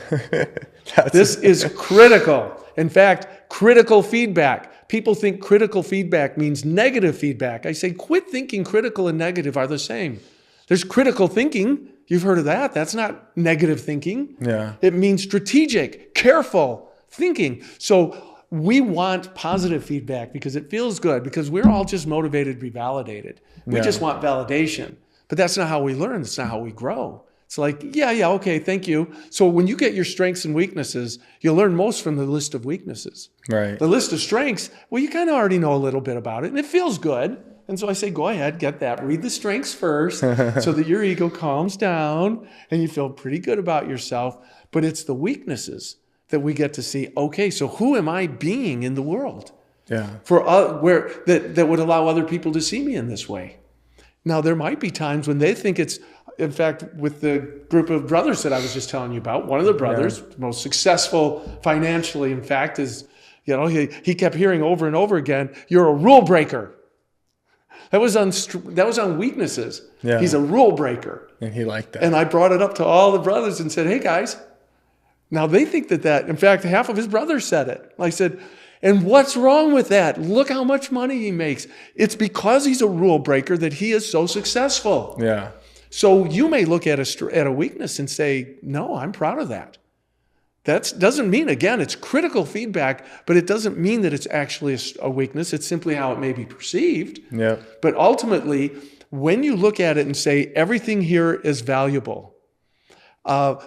This is critical. In fact, critical feedback. People think critical feedback means negative feedback. I say, quit thinking critical and negative are the same. There's critical thinking. You've heard of that. That's not negative thinking. Yeah. It means strategic, careful thinking. So we want positive feedback because it feels good, because we're all just motivated to be validated. We just want validation. But that's not how we learn. That's not how we grow. It's okay, thank you. So when you get your strengths and weaknesses, you'll learn most from the list of weaknesses. Right. The list of strengths, well, you kind of already know a little bit about it, and it feels good. And so I say, go ahead, get that. Read the strengths first so that your ego calms down and you feel pretty good about yourself. But it's the weaknesses that we get to see, okay, so who am I being in the world? Yeah. That would allow other people to see me in this way. Now, there might be times when they think it's, in fact, with the group of brothers that I was just telling you about, one of the brothers, most successful financially, in fact, is You know, he kept hearing over and over again, "You're a rule breaker." That was on weaknesses. Yeah. He's a rule breaker. And he liked that. And I brought it up to all the brothers and said, "Hey guys," now they think that, in fact, half of his brothers said it. I said, "And what's wrong with that? Look how much money he makes. It's because he's a rule breaker that he is so successful." Yeah. So you may look at a weakness and say, "No, I'm proud of that." That doesn't mean, again, it's critical feedback, but it doesn't mean that it's actually a weakness. It's simply how it may be perceived. Yeah. But ultimately, when you look at it and say, everything here is valuable,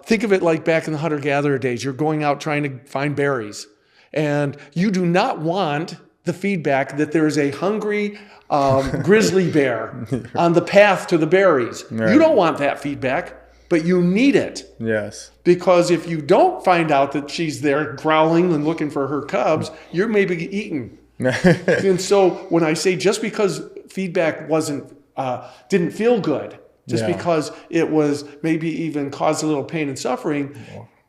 think of it like back in the hunter-gatherer days. You're going out trying to find berries, and you do not want the feedback that there is a hungry grizzly bear on the path to the berries. Right. You don't want that feedback, but you need it. Yes. Because if you don't find out that she's there growling and looking for her cubs, you're maybe eaten. And so when I say just because feedback didn't feel good, just because it was maybe even caused a little pain and suffering,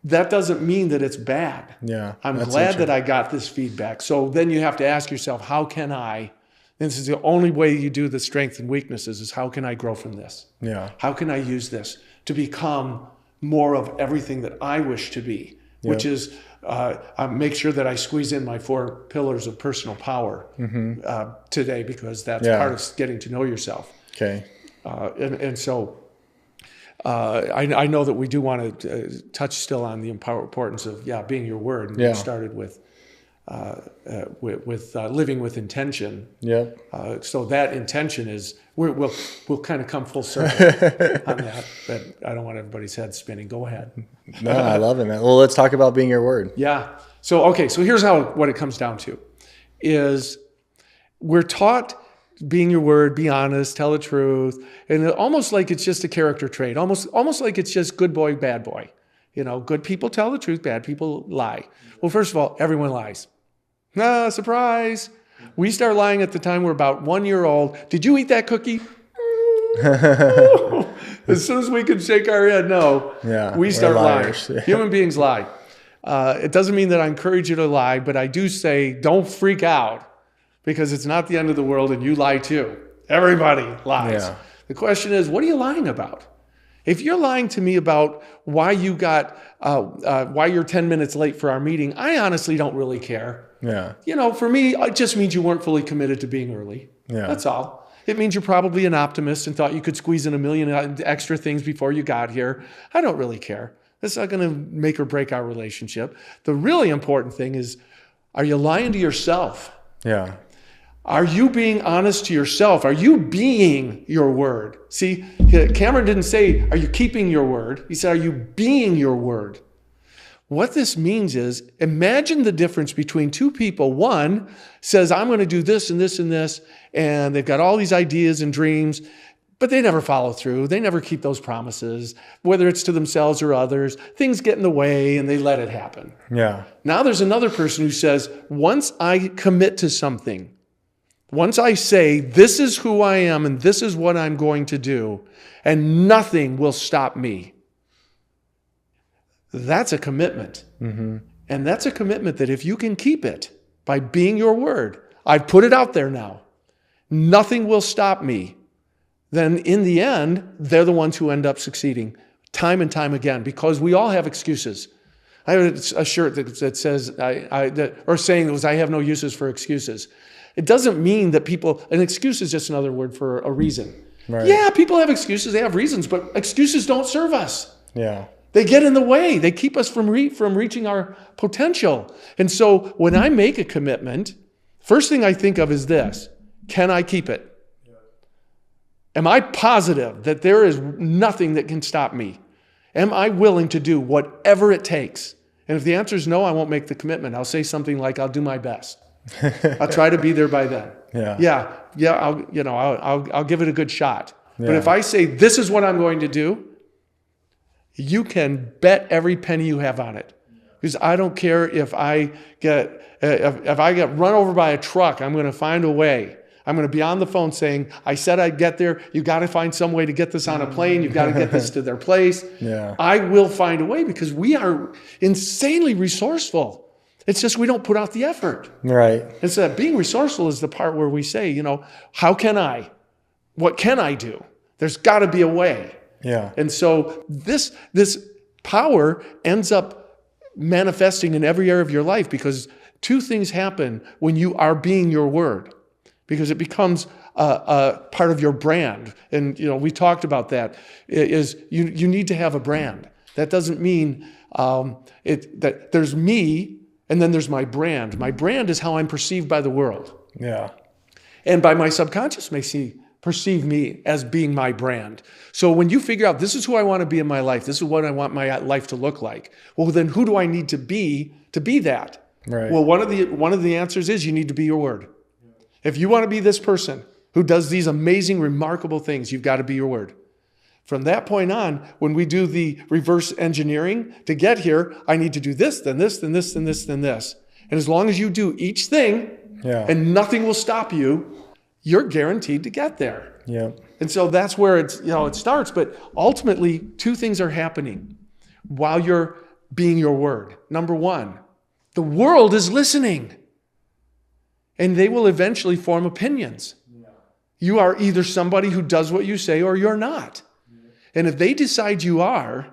that doesn't mean that it's bad. Yeah. I'm glad that I got this feedback. So then you have to ask yourself, how can I, and this is the only way you do the strengths and weaknesses, is how can I grow from this? Yeah. How can I use this to become more of everything that I wish to be, which is make sure that I squeeze in my 4 pillars of personal power today, because that's part of getting to know yourself. Okay. And so I know that we do want to touch still on the importance of being your word. And we started with living with intention. Yeah. So that intention is we'll kind of come full circle on that. But I don't want everybody's head spinning. Go ahead. No, I love it, man. Well, let's talk about being your word. Yeah. So here's what it comes down to is we're taught being your word, be honest, tell the truth, and almost like it's just a character trait, almost like it's just good boy, bad boy. You know, good people tell the truth, bad people lie. Well, first of all, everyone lies. Surprise. We start lying at the time we're about 1 year old. Did you eat that cookie? As soon as we can shake our head no, we start lying. Human beings lie. It doesn't mean that I encourage you to lie, but I do say don't freak out, because it's not the end of the world and you lie too. Everybody lies. Yeah. The question is, what are you lying about? If you're lying to me about why you're 10 minutes late for our meeting, I honestly don't really care. Yeah. You know, for me, it just means you weren't fully committed to being early. Yeah. That's all. It means you're probably an optimist and thought you could squeeze in 1 million extra things before you got here. I don't really care. That's not going to make or break our relationship. The really important thing is, are you lying to yourself? Yeah. Are you being honest to yourself? Are you being your word? See, Cameron didn't say, are you keeping your word? He said, are you being your word? What this means is, imagine the difference between two people. One says, I'm going to do this and this and this, and they've got all these ideas and dreams, but they never follow through. They never keep those promises, whether it's to themselves or others. Things get in the way, and they let it happen. Yeah. Now there's another person who says, once I commit to something, once I say, this is who I am and this is what I'm going to do, and nothing will stop me. That's a commitment. Mm-hmm. And that's a commitment that if you can keep it by being your word, I've put it out there now, nothing will stop me, then in the end, they're the ones who end up succeeding time and time again, because we all have excuses. I have a shirt that says, or saying that was, I have no uses for excuses. It doesn't mean that an excuse is just another word for a reason. Right. Yeah, people have excuses, they have reasons, but excuses don't serve us. Yeah. They get in the way. They keep us from reaching our potential. And so when I make a commitment, first thing I think of is this: can I keep it? Am I positive that there is nothing that can stop me? Am I willing to do whatever it takes? And if the answer is no, I won't make the commitment. I'll say something like, I'll do my best. I'll try to be there by then. I'll give it a good shot. Yeah. But if I say, this is what I'm going to do, you can bet every penny you have on it. Because I don't care if I get run over by a truck, I'm going to find a way. I'm going to be on the phone saying, I said I'd get there. You got to find some way to get this on a plane. You've got to get this to their place. Yeah. I will find a way, because we are insanely resourceful. It's just we don't put out the effort. Right. It's that being resourceful is the part where we say, how can I? What can I do? There's got to be a way. Yeah. And so this power ends up manifesting in every area of your life, because two things happen when you are being your word, because it becomes a part of your brand. And we talked about that. Is you need to have a brand. That doesn't mean that there's me and then there's my brand. My brand is how I'm perceived by the world. Yeah. And by my subconscious perceive me as being my brand. So when you figure out this is who I want to be in my life, this is what I want my life to look like, well, then who do I need to be that? Right. Well, one of the answers is you need to be your word. If you want to be this person who does these amazing, remarkable things, you've got to be your word. From that point on, when we do the reverse engineering to get here, I need to do this, then this, then this, then this, then this. And as long as you do each thing, and nothing will stop you, you're guaranteed to get there. Yeah. And so that's where it starts. But ultimately, two things are happening while you're being your word. Number one, the world is listening, and they will eventually form opinions. You are either somebody who does what you say or you're not. And if they decide you are,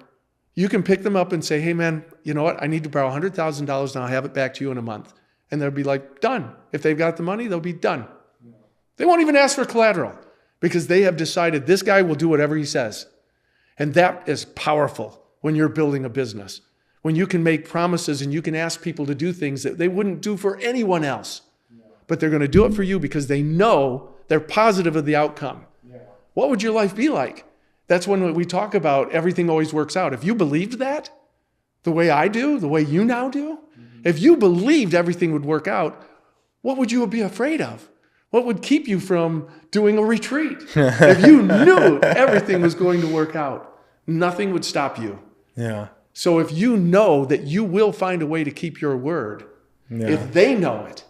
you can pick them up and say, hey, man, you know what? I need to borrow $100,000 and I'll have it back to you in a month. And they'll be like, done. If they've got the money, they'll be done. They won't even ask for collateral because they have decided this guy will do whatever he says. And that is powerful when you're building a business. When you can make promises and you can ask people to do things that they wouldn't do for anyone else. But they're going to do it for you because they know they're positive of the outcome. What would your life be like? That's when we talk about everything always works out. If you believed that, the way I do, the way you now do, if you believed everything would work out, what would you be afraid of? What would keep you from doing a retreat? If you knew everything was going to work out, nothing would stop you. Yeah. So if you know that you will find a way to keep your word, if they know it,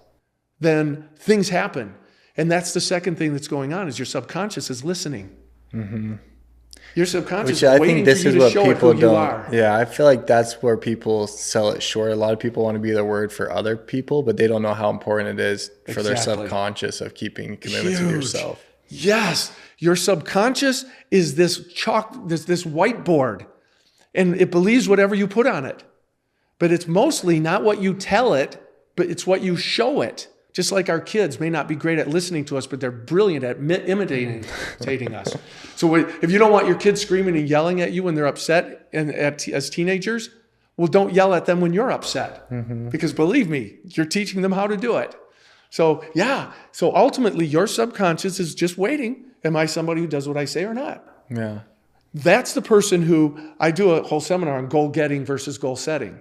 then things happen. And that's the second thing that's going on is your subconscious is listening. Mm-hmm. Your subconscious is waiting for you to show it who you are. Yeah, I feel like that's where people sell it short. A lot of people want to be the word for other people, but they don't know how important it is for their subconscious of keeping commitments with yourself. Yes, your subconscious is this this whiteboard, and it believes whatever you put on it. But it's mostly not what you tell it, but it's what you show it. Just like our kids may not be great at listening to us, but they're brilliant at imitating us. So if you don't want your kids screaming and yelling at you when they're upset as teenagers, well, don't yell at them when you're upset. Mm-hmm. Because believe me, you're teaching them how to do it. So so ultimately your subconscious is just waiting. Am I somebody who does what I say or not? Yeah. That's the person who, I do a whole seminar on goal getting versus goal setting.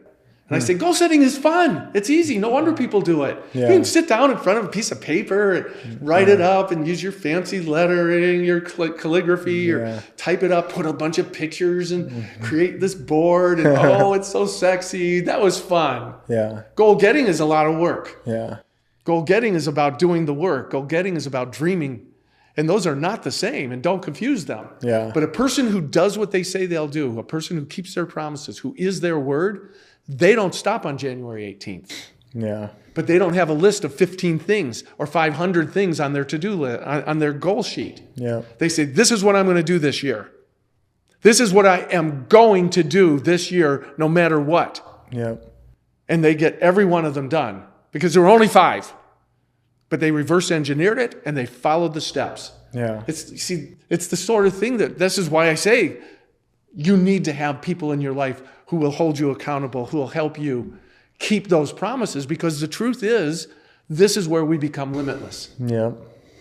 And I say, goal setting is fun. It's easy. No wonder people do it. Yeah. You can sit down in front of a piece of paper and write it up and use your fancy lettering, your calligraphy, or type it up, put a bunch of pictures and create this board. And it's so sexy. That was fun. Yeah. Goal getting is a lot of work. Yeah. Goal getting is about doing the work. Goal getting is about dreaming. And those are not the same, and don't confuse them. Yeah. But a person who does what they say they'll do, a person who keeps their promises, who is their word, they don't stop on January 18th. Yeah. But they don't have a list of 15 things or 500 things on their to-do list, on their goal sheet. Yeah. They say, this is what I'm going to do this year. This is what I am going to do this year, no matter what. Yeah. And they get every one of them done because there were only 5. But they reverse engineered it and they followed the steps. Yeah. It's the sort of thing this is why I say you need to have people in your life who will hold you accountable, who will help you keep those promises, because the truth is, this is where we become limitless. Yeah.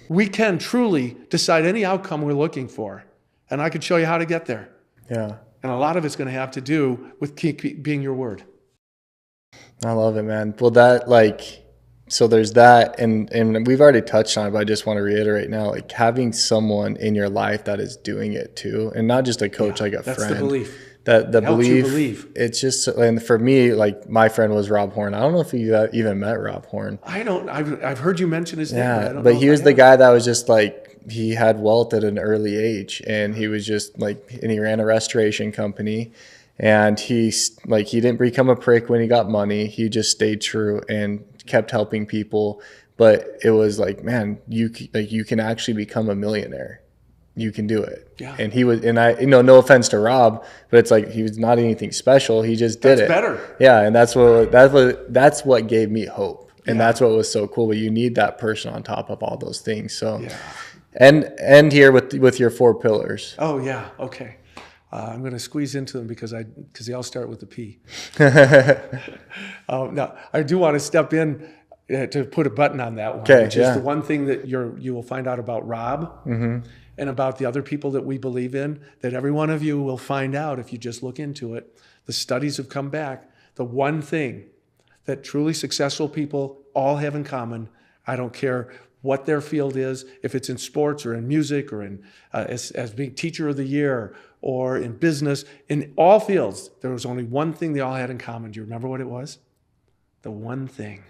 We can truly decide any outcome we're looking for, and I could show you how to get there. Yeah. And a lot of it's going to have to do with being your word. I love it, man. Well, so there's that, and we've already touched on it, but I just want to reiterate now, like having someone in your life that is doing it too, and not just a coach, like a friend. That's the belief. The helps you believe. It's just, and for me, like my friend was Rob Horn. I don't know if you even met Rob Horn. I've heard you mention his name. But he was the guy that was just like, he had wealth at an early age, and he was just like, and he ran a restoration company, And he didn't become a prick when he got money. He just stayed true and kept helping people. But it was like, man, you can actually become a millionaire. You can do it. Yeah. And he was, and I, no offense to Rob, but it's like, he was not anything special. He just did it. That's better. Yeah. And that's what gave me hope. And that's what was so cool. But you need that person on top of all those things. So, and end here with your 4 pillars. Oh yeah. Okay. I'm going to squeeze into them because they all start with the P. Now I do want to step in to put a button on that one, which is the one thing that you will find out about Rob and about the other people that we believe in, that every one of you will find out if you just look into it. The studies have come back. The one thing that truly successful people all have in common, I don't care what their field is, if it's in sports or in music or in as being teacher of the year or in business, in all fields, there was only one thing they all had in common. Do you remember what it was? The one thing.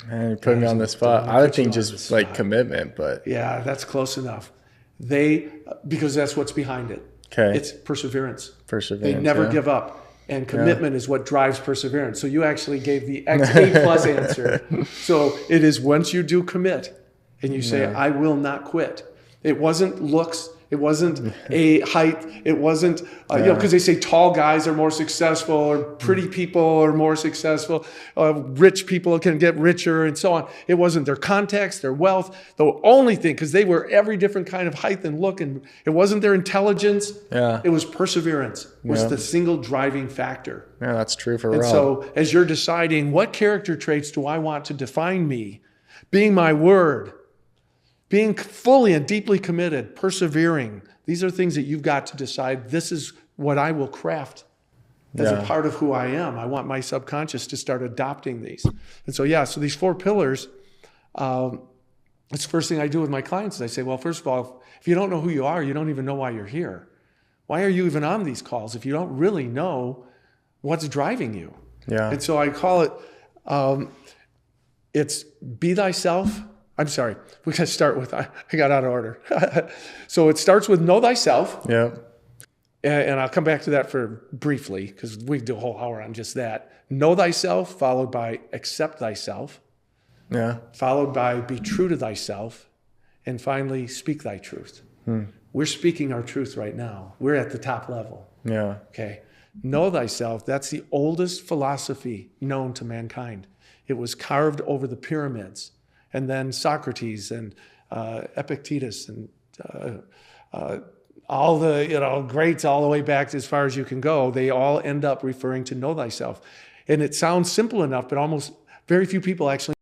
Man, you put me on the spot. I would think just like commitment, but yeah, that's close enough. Because that's what's behind it. Okay. It's perseverance. Perseverance. They never give up. And commitment is what drives perseverance. So you actually gave the A+ answer. So it is once you do commit and you say, I will not quit. It wasn't looks. It wasn't a height. It wasn't, because they say tall guys are more successful or pretty people are more successful. Rich people can get richer and so on. It wasn't their contacts, their wealth. The only thing, because they were every different kind of height and look, and it wasn't their intelligence. Yeah. It was perseverance was the single driving factor. Yeah, that's true for And Rob. so as you're deciding what character traits do I want to define me, being my word, being fully and deeply committed, persevering, these are things that you've got to decide. This is what I will craft as a part of who I am. I want my subconscious to start adopting these. And so these 4 pillars, it's the first thing I do with my clients is I say, well, first of all, if you don't know who you are, you don't even know why you're here. Why are you even on these calls if you don't really know what's driving you? Yeah. And so I call it, it's be thyself. I'm sorry. We got to start with, I got out of order. So it starts with know thyself. Yeah. And I'll come back to that for briefly because we do a whole hour on just that. Know thyself, followed by accept thyself. Yeah. Followed by be true to thyself. And finally, speak thy truth. We're speaking our truth right now. We're at the top level. Yeah. Okay. Know thyself. That's the oldest philosophy known to mankind. It was carved over the pyramids. And then Socrates and Epictetus and all the greats all the way back as far as you can go, they all end up referring to know thyself. And it sounds simple enough, but almost very few people actually